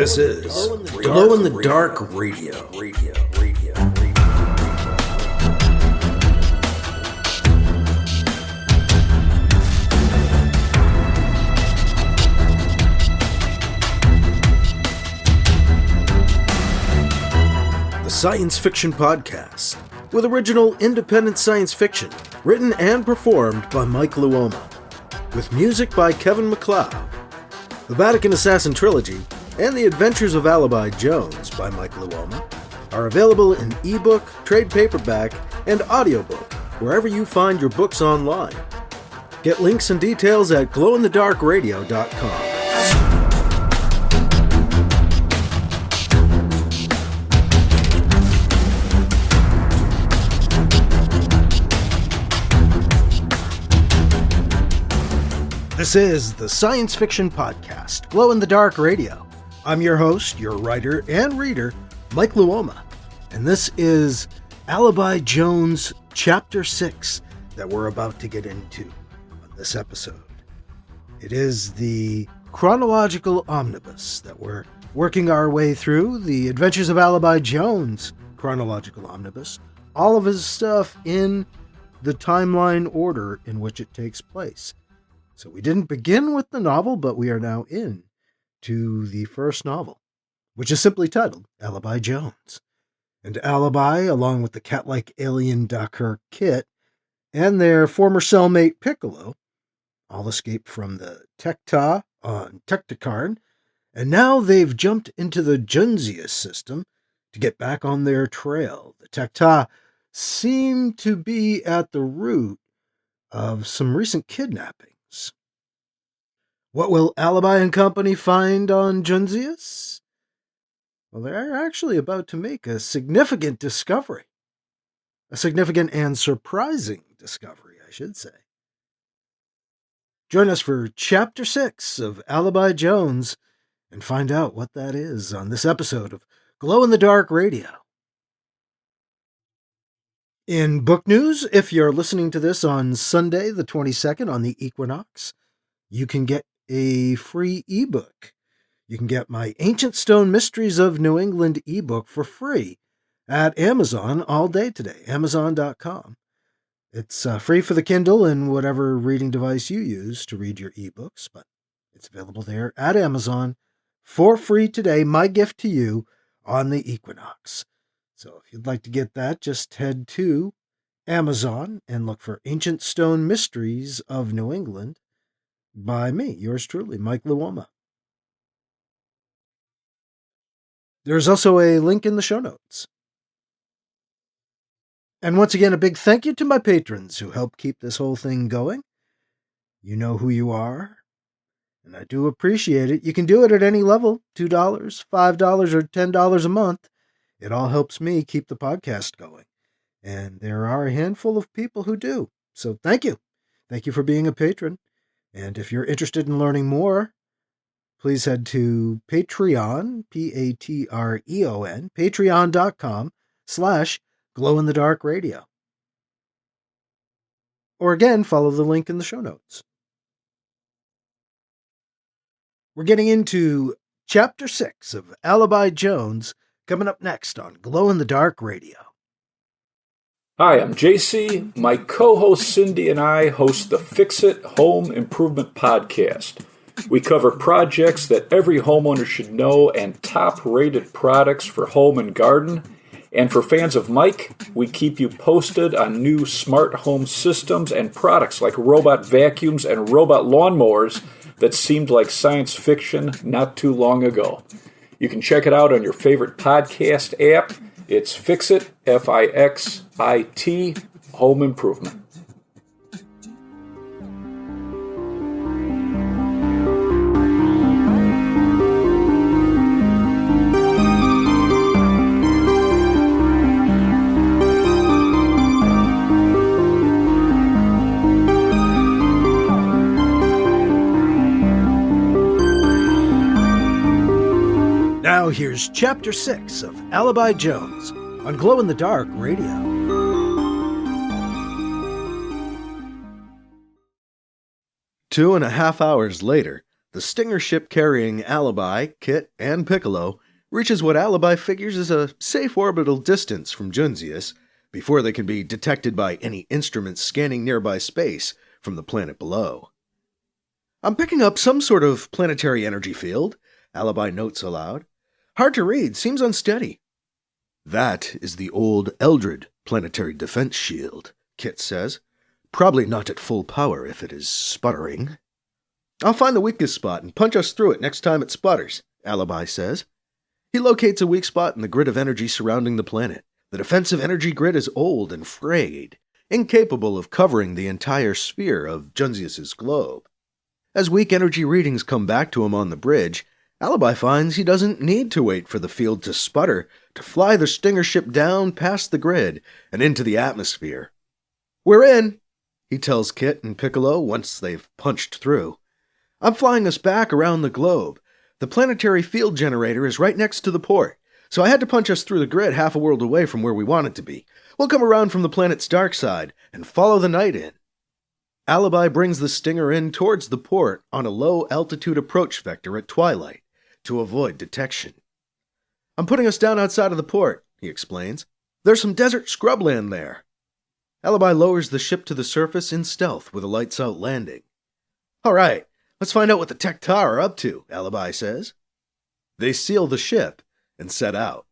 This is Glow in the Dark Radio. The science fiction podcast, with original independent science fiction, written and performed by Mike Luoma, with music by Kevin MacLeod. The Vatican Assassin Trilogy and The Adventures of Alibi Jones by Mike Luoma are available in ebook, trade paperback, and audiobook wherever you find your books online. Get links and details at glowinthedarkradio.com. This is the Science Fiction Podcast, Glow in the Dark Radio. I'm your host, your writer and reader, Mike Luoma, and this is Alibi Jones Chapter 6 that we're about to get into on this episode. It is the Chronological Omnibus that we're working our way through, the Adventures of Alibi Jones Chronological Omnibus, all of his stuff in the timeline order in which it takes place. So we didn't begin with the novel, but we are now in to the first novel, which is simply titled Alibi Jones. And Alibi, along with the cat-like alien Dakhur Kit and their former cellmate Piccolo, all escaped from the Tekta on Tektakarn, and now they've jumped into the Junzias system to get back on their trail. The Tekta seem to be at the root of some recent kidnappings. What will Alibi and company find on Junzias? Well, they're actually about to make a significant discovery. A significant and surprising discovery, I should say. Join us for Chapter 6 of Alibi Jones and find out what that is on this episode of Glow in the Dark Radio. In book news, if you're listening to this on Sunday, the 22nd, on the equinox, you can get a free ebook. You can get my Ancient Stone Mysteries of New England ebook for free at Amazon all day today, Amazon.com. It's free for the Kindle and whatever reading device you use to read your ebooks, but it's available there at Amazon for free today. My gift to you on the equinox. So if you'd like to get that, just head to Amazon and look for Ancient Stone Mysteries of New England by me, yours truly, Mike Luoma. There's also a link in the show notes. And once again, a big thank you to my patrons who help keep this whole thing going. You know who you are, and I do appreciate it. You can do it at any level, $2, $5, or $10 a month. It all helps me keep the podcast going. And there are a handful of people who do. So thank you. Thank you for being a patron. And if you're interested in learning more, please head to Patreon, Patreon, patreon.com/glowinthedarkradio. Or again, follow the link in the show notes. We're getting into Chapter 6 of Alibi Jones, coming up next on Glow in the Dark Radio. Hi, I'm JC. My co-host Cindy and I host the Fix It Home Improvement Podcast. We cover projects that every homeowner should know and top-rated products for home and garden. And for fans of Mike, we keep you posted on new smart home systems and products like robot vacuums and robot lawnmowers that seemed like science fiction not too long ago. You can check it out on your favorite podcast app. It's Fix It, F-I-X-I-T, Home Improvement. Now here's Chapter 6 of Alibi Jones on Glow in the Dark Radio. Two and a half hours later, The stinger ship carrying Alibi, Kit, and Piccolo reaches what Alibi figures is a safe orbital distance from Junzias before they can be detected by any instruments scanning nearby space from the planet below. "I'm picking up some sort of planetary energy field," Alibi notes aloud. "Hard to read, seems unsteady." "That is the old Eldred planetary defense shield," Kit says. "Probably not at full power if it is sputtering." "I'll find the weakest spot and punch us through it next time it sputters," Alibi says. He locates a weak spot in the grid of energy surrounding the planet. The defensive energy grid is old and frayed, incapable of covering the entire sphere of Junzias' globe. As weak energy readings come back to him on the bridge, Alibi finds he doesn't need to wait for the field to sputter to fly the stinger ship down past the grid and into the atmosphere. "We're in," he tells Kit and Piccolo once they've punched through. "I'm flying us back around the globe. The planetary field generator is right next to the port, so I had to punch us through the grid half a world away from where we wanted to be. We'll come around from the planet's dark side and follow the night in." Alibi brings the stinger in towards the port on a low-altitude approach vector at twilight to avoid detection. "I'm putting us down outside of the port," he explains. "There's some desert scrubland there." Alibi lowers the ship to the surface in stealth with a lights-out landing. "All right, let's find out what the Tech-Ta are up to," Alibi says. They seal the ship and set out.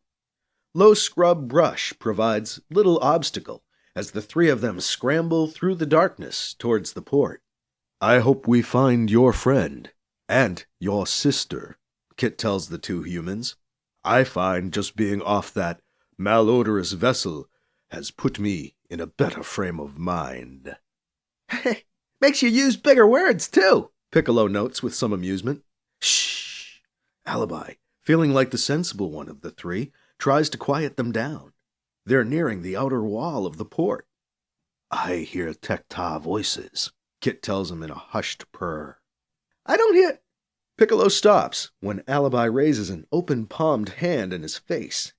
Low scrub brush provides little obstacle as the three of them scramble through the darkness towards the port. "I hope we find your friend and your sister," Kit tells the two humans. "I find just being off that malodorous vessel has put me in a better frame of mind." "Makes you use bigger words, too," Piccolo notes with some amusement. "Shh!" Alibi, feeling like the sensible one of the three, tries to quiet them down. They're nearing the outer wall of the port. "I hear Tech-Ta voices," Kit tells him in a hushed purr. "I don't hear—" Piccolo stops when Alibi raises an open-palmed hand in his face.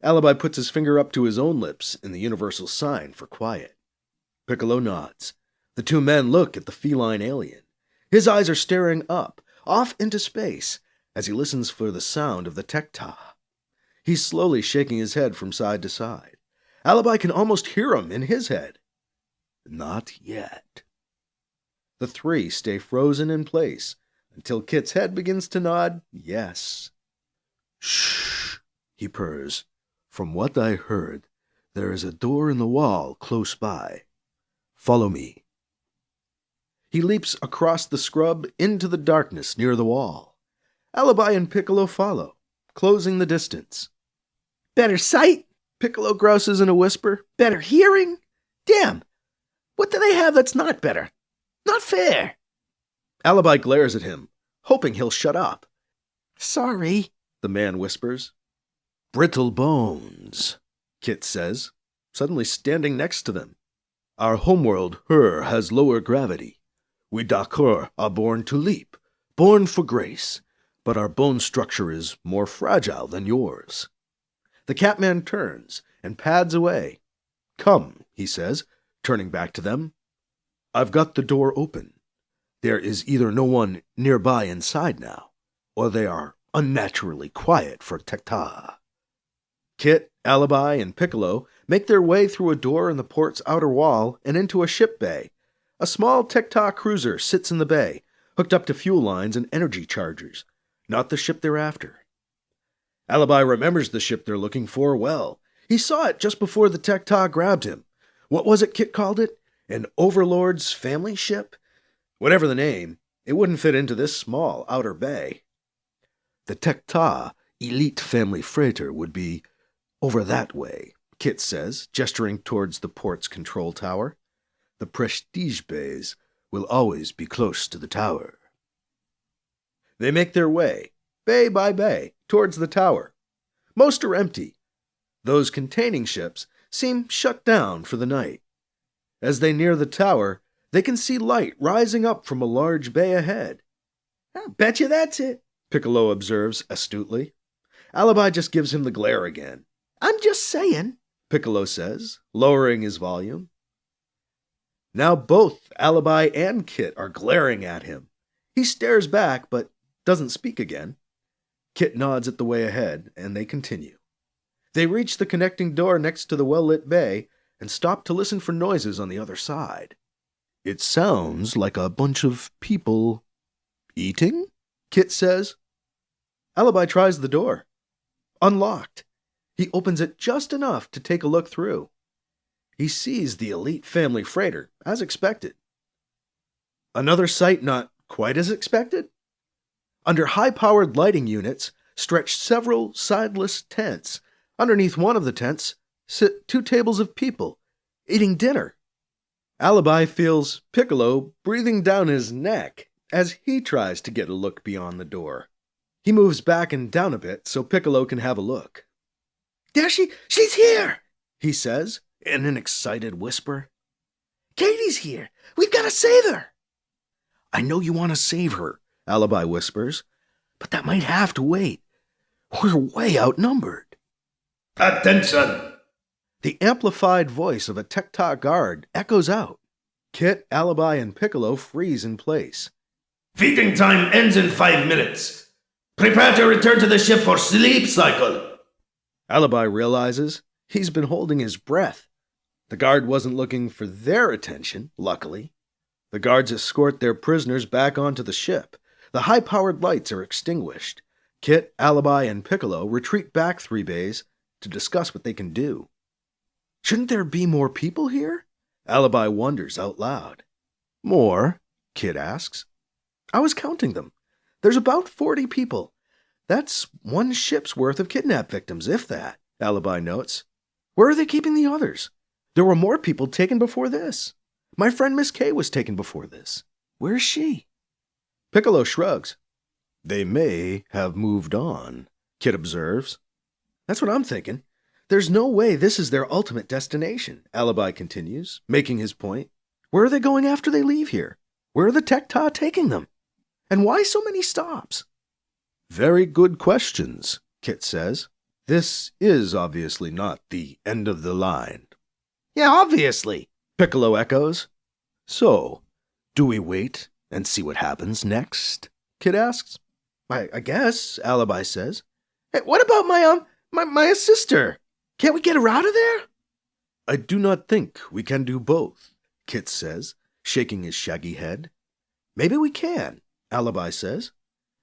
Alibi puts his finger up to his own lips in the universal sign for quiet. Piccolo nods. The two men look at the feline alien. His eyes are staring up, off into space, as he listens for the sound of the Tech-Ta. He's slowly shaking his head from side to side. Alibi can almost hear him in his head. "Not yet." The three stay frozen in place until Kit's head begins to nod yes. "Shh," he purrs. "From what I heard, there is a door in the wall close by. Follow me." He leaps across the scrub into the darkness near the wall. Alibi and Piccolo follow, closing the distance. "Better sight?" Piccolo grouses in a whisper. "Better hearing? Damn! What do they have that's not better? Not fair!" Alibi glares at him, hoping he'll shut up. "Sorry," the man whispers. "Brittle bones," Kit says, suddenly standing next to them. "Our homeworld, has lower gravity. We Dakhur are born to leap, born for grace, but our bone structure is more fragile than yours." The Catman turns and pads away. "Come," he says, turning back to them. "I've got the door open. There is either no one nearby inside now, or they are unnaturally quiet for Tech-Ta." Kit, Alibi, and Piccolo make their way through a door in the port's outer wall and into a ship bay. A small Tech-Ta cruiser sits in the bay, hooked up to fuel lines and energy chargers. Not the ship they're after. Alibi remembers the ship they're looking for well. He saw it just before the Tech-Ta grabbed him. What was it Kit called it? An Overlord's family ship? Whatever the name, it wouldn't fit into this small outer bay. The Tech-Ta elite family freighter would be over that way, Kit says, gesturing towards the port's control tower. The prestige bays will always be close to the tower. They make their way, bay by bay, towards the tower. Most are empty. Those containing ships seem shut down for the night. As they near the tower, they can see light rising up from a large bay ahead. "I bet you that's it," Piccolo observes astutely. Alibi just gives him the glare again. "I'm just saying," Piccolo says, lowering his volume. Now both Alibi and Kit are glaring at him. He stares back, but doesn't speak again. Kit nods at the way ahead, and they continue. They reach the connecting door next to the well-lit bay and stop to listen for noises on the other side. It sounds like a bunch of people eating, Kit says. Alibi tries the door. Unlocked. He opens it just enough to take a look through. He sees the elite family freighter, as expected. Another sight not quite as expected? Under high-powered lighting units stretch several sideless tents. Underneath one of the tents sit 2 tables of people, eating dinner. Alibi feels Piccolo breathing down his neck as he tries to get a look beyond the door. He moves back and down a bit so Piccolo can have a look. "There she's here," he says in an excited whisper. "Katie's here. We've got to save her." "I know you want to save her," Alibi whispers, "but that might have to wait. We're way outnumbered." "Attention!" The amplified voice of a Tech-Ta guard echoes out. Kit, Alibi, and Piccolo freeze in place. "Feeding time ends in 5 minutes. Prepare to return to the ship for sleep cycle." Alibi realizes he's been holding his breath. The guard wasn't looking for their attention, luckily. The guards escort their prisoners back onto the ship. The high-powered lights are extinguished. Kit, Alibi, and Piccolo retreat back 3 bays to discuss what they can do. Shouldn't there be more people here? Alibi wonders out loud. More? Kit asks. I was counting them. There's about 40 people. That's 1 ship's worth of kidnap victims, if that, Alibi notes. Where are they keeping the others? There were more people taken before this. My friend Miss K was taken before this. Where is she? Piccolo shrugs. They may have moved on, Kit observes. That's what I'm thinking. There's no way this is their ultimate destination, Alibi continues, making his point. Where are they going after they leave here? Where are the Tech-Ta taking them? And why so many stops? Very good questions, Kit says. This is obviously not the end of the line. Yeah, obviously, Piccolo echoes. So, do we wait and see what happens next? Kit asks. I guess, Alibi says. Hey, what about my sister? Can't we get her out of there? I do not think we can do both, Kit says, shaking his shaggy head. Maybe we can, Alibi says.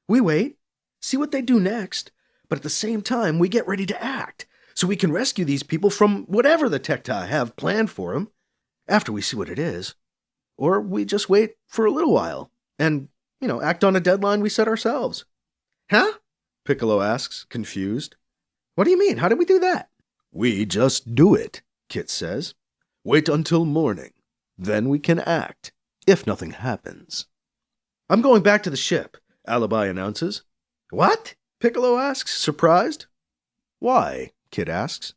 We wait, see what they do next, but at the same time we get ready to act, so we can rescue these people from whatever the Tech-Ta have planned for them, after we see what it is. Or we just wait for a little while, and, act on a deadline we set ourselves. Huh? Piccolo asks, confused. What do you mean? How do we do that? We just do it, Kit says. Wait until morning. Then we can act, if nothing happens. I'm going back to the ship, Alibi announces. What? Piccolo asks, surprised. Why? Kit asks.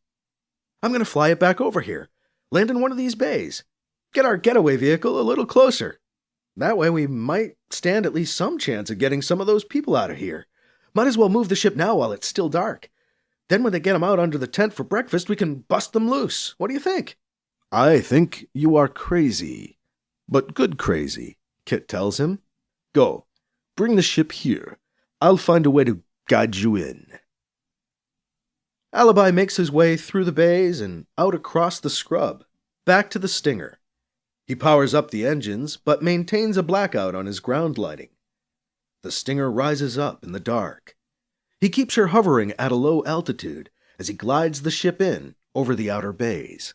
I'm going to fly it back over here, land in one of these bays, get our getaway vehicle a little closer. That way we might stand at least some chance of getting some of those people out of here. Might as well move the ship now while it's still dark. Then when they get them out under the tent for breakfast, we can bust them loose. What do you think? I think you are crazy. But good crazy, Kit tells him. Go, bring the ship here. I'll find a way to guide you in. Alibi makes his way through the bays and out across the scrub, back to the Stinger. He powers up the engines, but maintains a blackout on his ground lighting. The Stinger rises up in the dark. He keeps her hovering at a low altitude as he glides the ship in over the outer bays.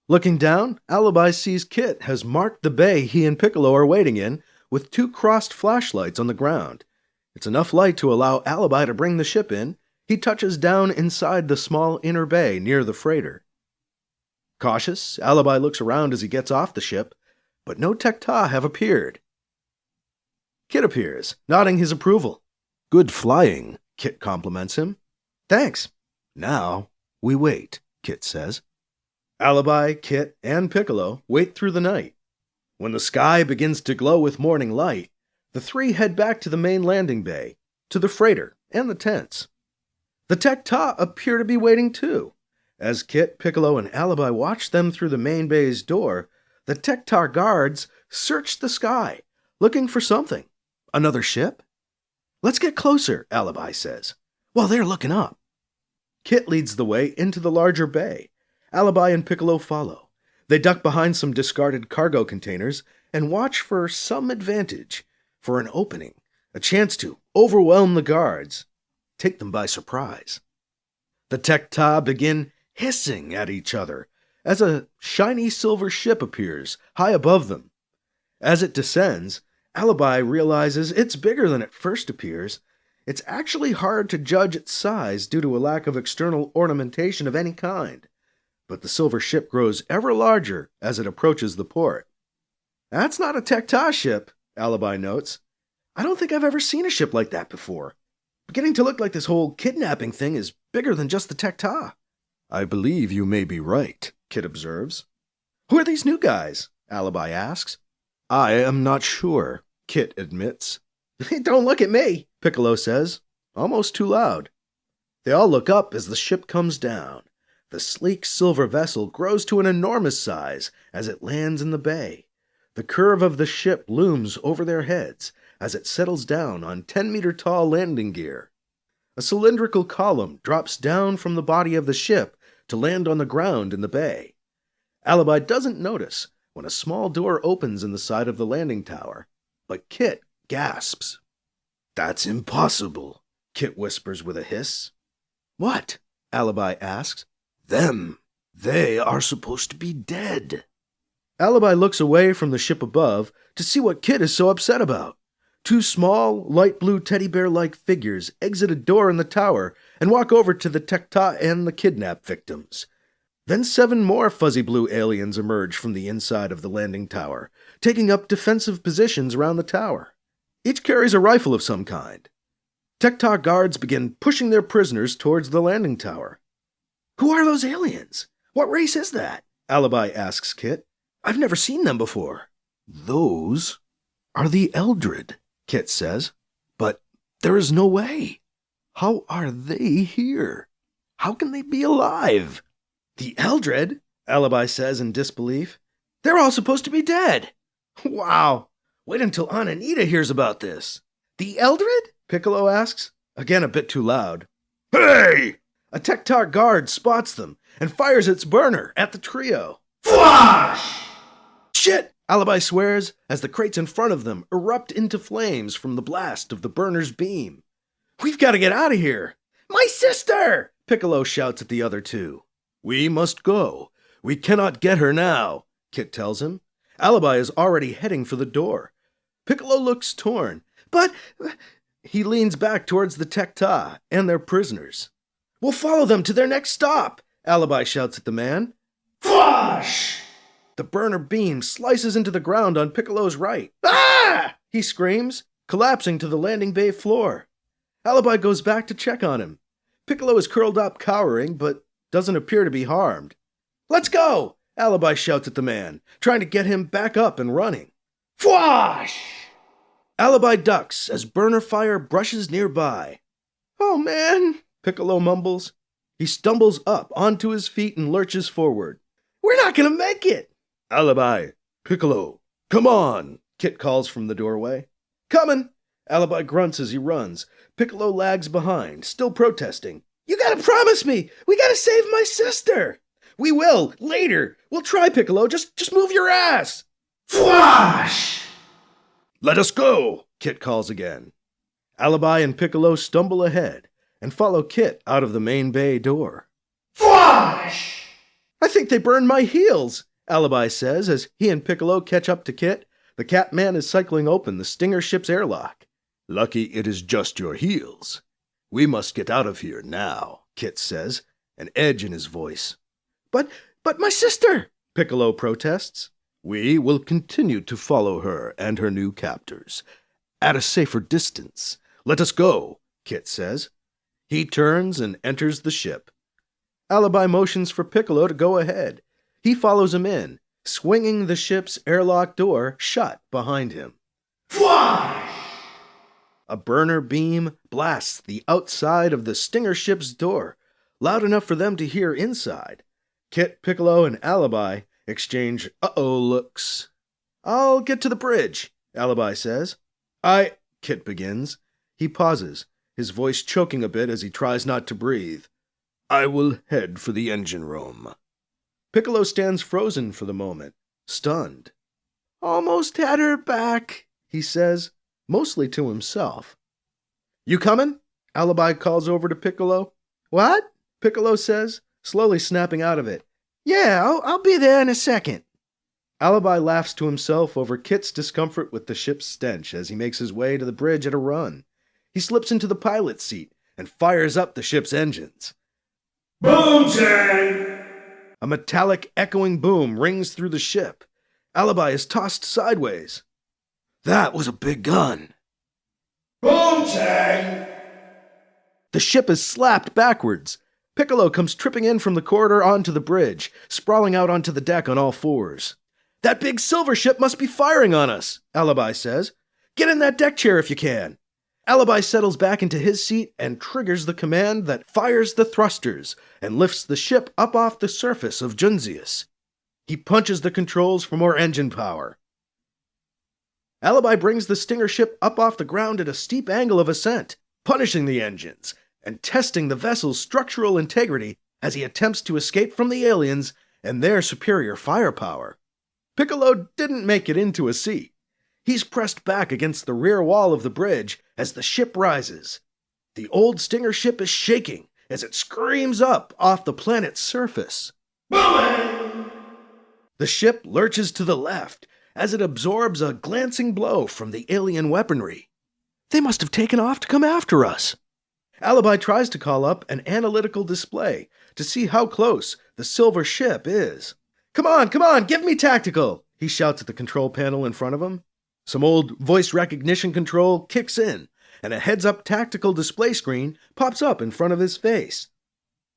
Looking down, Alibi sees Kit has marked the bay he and Piccolo are waiting in with 2 crossed flashlights on the ground. It's enough light to allow Alibi to bring the ship in. He touches down inside the small inner bay near the freighter. Cautious, Alibi looks around as he gets off the ship, but no Tech-Ta have appeared. Kit appears, nodding his approval. Good flying, Kit compliments him. Thanks. Now we wait, Kit says. Alibi, Kit, and Piccolo wait through the night. When the sky begins to glow with morning light, the 3 head back to the main landing bay, to the freighter and the tents. The Tech-Ta appear to be waiting too. As Kit, Piccolo, and Alibi watch them through the main bay's door, the Tech-Ta guards search the sky, looking for something. Another ship? Let's get closer, Alibi says, while they're looking up. Kit leads the way into the larger bay. Alibi and Piccolo follow. They duck behind some discarded cargo containers and watch for some advantage, for an opening, a chance to overwhelm the guards, take them by surprise. The Tech-Ta begin hissing at each other as a shiny silver ship appears high above them. As it descends, Alibi realizes it's bigger than it first appears. It's actually hard to judge its size due to a lack of external ornamentation of any kind, but the silver ship grows ever larger as it approaches the port. That's not a Tech-Ta ship, Alibi notes. I don't think I've ever seen a ship like that before. Beginning to look like this whole kidnapping thing is bigger than just the Tech-Ta. I believe you may be right, Kit observes. Who are these new guys? Alibi asks. I am not sure, Kit admits. Don't look at me, Piccolo says, almost too loud. They all look up as the ship comes down. The sleek silver vessel grows to an enormous size as it lands in the bay. The curve of the ship looms over their heads as it settles down on 10-meter-tall landing gear. A cylindrical column drops down from the body of the ship to land on the ground in the bay. Alibi doesn't notice when a small door opens in the side of the landing tower, but Kit gasps. That's impossible, Kit whispers with a hiss. What? Alibi asks. Them. They are supposed to be dead. Alibi looks away from the ship above to see what Kit is so upset about. Two small, light blue teddy bear-like figures exit a door in the tower and walk over to the Tech-Ta and the kidnap victims. Then 7 more fuzzy blue aliens emerge from the inside of the landing tower, taking up defensive positions around the tower. Each carries a rifle of some kind. Tech-Ta guards begin pushing their prisoners towards the landing tower. Who are those aliens? What race is that? Alibi asks Kit. I've never seen them before. Those are the Eldred, Kit says. But there is no way. How are they here? How can they be alive? The Eldred? Alibi says in disbelief. They're all supposed to be dead. Wow. Wait until Aunt Anita hears about this. The Eldred? Piccolo asks, again a bit too loud. Hey! A Tech-Ta guard spots them and fires its burner at the trio. Flash! Shit! Alibi swears as the crates in front of them erupt into flames from the blast of the burner's beam. We've got to get out of here! My sister! Piccolo shouts at the other two. We must go. We cannot get her now, Kit tells him. Alibi is already heading for the door. Piccolo looks torn, but he leans back towards the Tech-Ta and their prisoners. We'll follow them to their next stop, Alibi shouts at the man. Flash! The burner beam slices into the ground on Piccolo's right. Ah! He screams, collapsing to the landing bay floor. Alibi goes back to check on him. Piccolo is curled up cowering, but doesn't appear to be harmed. Let's go! Alibi shouts at the man, trying to get him back up and running. Flash! Alibi ducks as burner fire brushes nearby. Oh man, Piccolo mumbles. He stumbles up onto his feet and lurches forward. We're not gonna make it! Alibi, Piccolo, come on, Kit calls from the doorway. Coming! Alibi grunts as he runs. Piccolo lags behind, still protesting. You gotta promise me! We gotta save my sister! We will, later! We'll try, Piccolo, just move your ass! Flash! Let us go, Kit calls again. Alibi and Piccolo stumble ahead and follow Kit out of the main bay door. Flash! I think they burned my heels, Alibi says as he and Piccolo catch up to Kit. The Catman is cycling open the Stinger ship's airlock. Lucky it is just your heels. We must get out of here now, Kit says, an edge in his voice. But my sister, Piccolo protests. We will continue to follow her and her new captors. At a safer distance. Let us go, Kit says. He turns and enters the ship. Alibi motions for Piccolo to go ahead. He follows him in, swinging the ship's airlock door shut behind him. Flash! A burner beam blasts the outside of the Stinger ship's door, loud enough for them to hear inside. Kit, Piccolo, and Alibi exchange uh-oh looks. I'll get to the bridge, Alibi says. Kit begins. He pauses, his voice choking a bit as he tries not to breathe. I will head for the engine room. Piccolo stands frozen for the moment, stunned. Almost had her back, he says, mostly to himself. You coming? Alibi calls over to Piccolo. What? Piccolo says, slowly snapping out of it. Yeah, I'll be there in a second. Alibi laughs to himself over Kit's discomfort with the ship's stench as he makes his way to the bridge at a run. He slips into the pilot's seat and fires up the ship's engines. Boom time! A metallic, echoing boom rings through the ship. Alibi is tossed sideways. That was a big gun. Boom time! The ship is slapped backwards. Piccolo comes tripping in from the corridor onto the bridge, sprawling out onto the deck on all fours. That big silver ship must be firing on us, Alibi says. Get in that deck chair if you can. Alibi settles back into his seat and triggers the command that fires the thrusters and lifts the ship up off the surface of Junzias. He punches the controls for more engine power. Alibi brings the Stinger ship up off the ground at a steep angle of ascent, punishing the engines and testing the vessel's structural integrity as he attempts to escape from the aliens and their superior firepower. Piccolo didn't make it into a seat. He's pressed back against the rear wall of the bridge as the ship rises. The old Stinger ship is shaking as it screams up off the planet's surface. Boom! The ship lurches to the left as it absorbs a glancing blow from the alien weaponry. They must have taken off to come after us. Alibi tries to call up an analytical display to see how close the silver ship is. Come on, give me tactical, he shouts at the control panel in front of him. Some old voice recognition control kicks in, and a heads-up tactical display screen pops up in front of his face.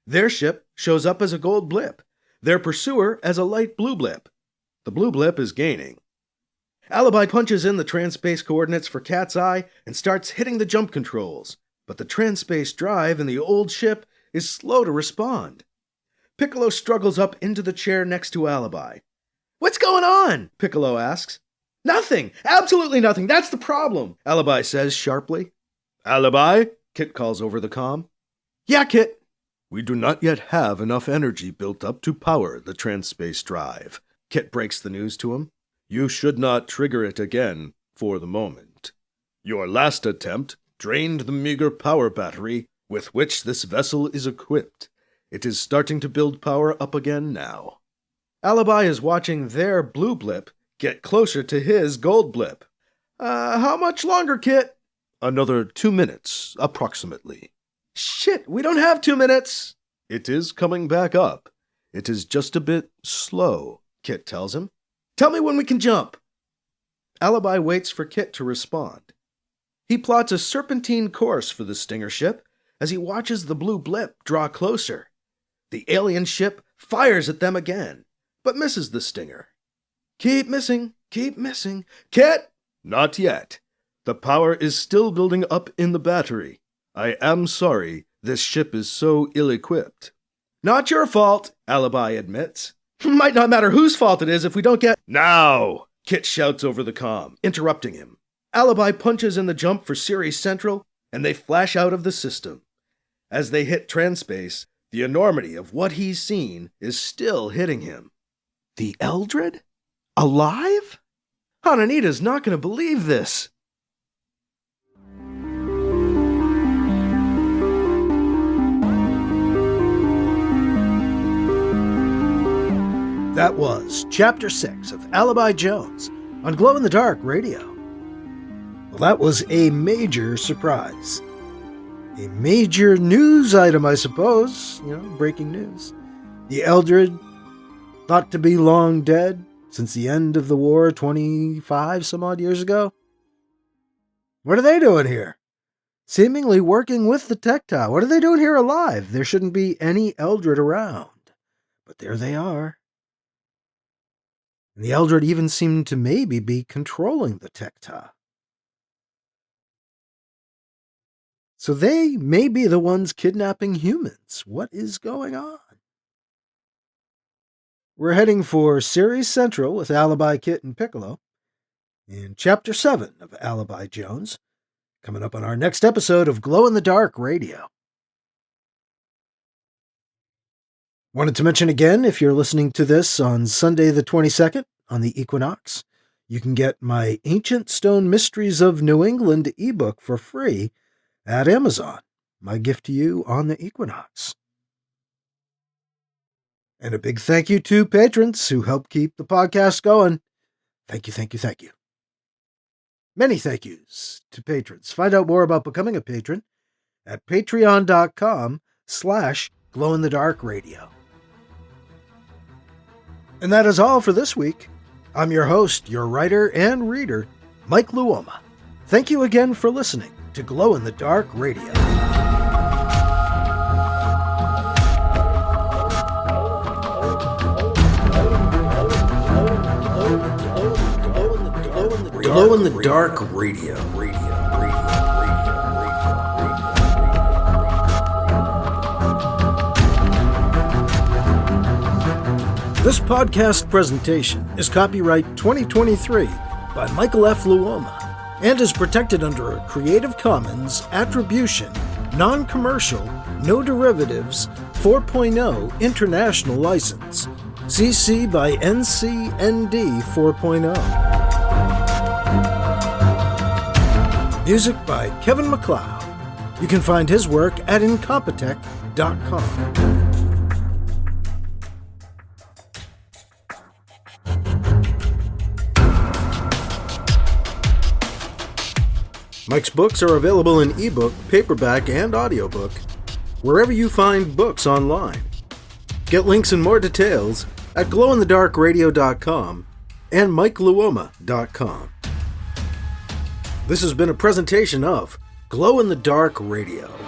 Their ship shows up as a gold blip, their pursuer as a light blue blip. The blue blip is gaining. Alibi punches in the transspace coordinates for Cat's Eye and starts hitting the jump controls, but the transspace drive in the old ship is slow to respond. Piccolo struggles up into the chair next to Alibi. What's going on? Piccolo asks. Nothing! Absolutely nothing! That's the problem! Alibi says sharply. Alibi? Kit calls over the comm. Yeah, Kit. We do not yet have enough energy built up to power the transspace drive. Kit breaks the news to him. You should not trigger it again for the moment. Your last attempt drained the meager power battery with which this vessel is equipped. It is starting to build power up again now. Alibi is watching their blue blip get closer to his gold blip. How much longer, Kit? Another 2 minutes, approximately. Shit, we don't have 2 minutes. It is coming back up. It is just a bit slow, Kit tells him. Tell me when we can jump. Alibi waits for Kit to respond. He plots a serpentine course for the Stinger ship as he watches the blue blip draw closer. The alien ship fires at them again, but misses the Stinger. Keep missing. Kit! Not yet. The power is still building up in the battery. I am sorry this ship is so ill-equipped. Not your fault, Alibi admits. Might not matter whose fault it is if we don't get... Now! Kit shouts over the comm, interrupting him. Alibi punches in the jump for Ceres Central, and they flash out of the system. As they hit transspace, the enormity of what he's seen is still hitting him. The Eldred? Alive? Hananita's not going to believe this. That was Chapter 6 of Alibi Jones on Glow in the Dark Radio. Well, that was a major surprise. A major news item, I suppose. Breaking news. The Eldred, thought to be long dead since the end of the war 25 some odd years ago. What are they doing here? Seemingly working with the Tecta. What are they doing here alive? There shouldn't be any Eldred around. But there they are. And the Eldred even seemed to maybe be controlling the Tecta. So they may be the ones kidnapping humans. What is going on? We're heading for Ceres Central with Alibi Kit and Piccolo in Chapter 7 of Alibi Jones. coming up on our next episode of Glow in the Dark Radio. Wanted to mention again, if you're listening to this on Sunday the 22nd on the equinox, you can get my Ancient Stone Mysteries of New England ebook for free at Amazon. My gift to you on the equinox. And a big thank you to patrons who help keep the podcast going. Thank you, thank you, thank you. Many thank yous to patrons. Find out more about becoming a patron at patreon.com/glowinthedarkradio. And that is all for this week. I'm your host, your writer and reader, Mike Luoma. Thank you again for listening to Glow in the Dark Radio. Glow in the Dark Radio. This podcast presentation is copyright 2023 by Michael F. Luoma and is protected under a Creative Commons Attribution, Non-Commercial, No Derivatives 4.0 International License, CC by NCND 4.0. Music by Kevin MacLeod. You can find his work at incompetech.com. Mike's books are available in ebook, paperback, and audiobook, wherever you find books online. Get links and more details at glowinthedarkradio.com and mikeluoma.com. This has been a presentation of Glow in the Dark Radio.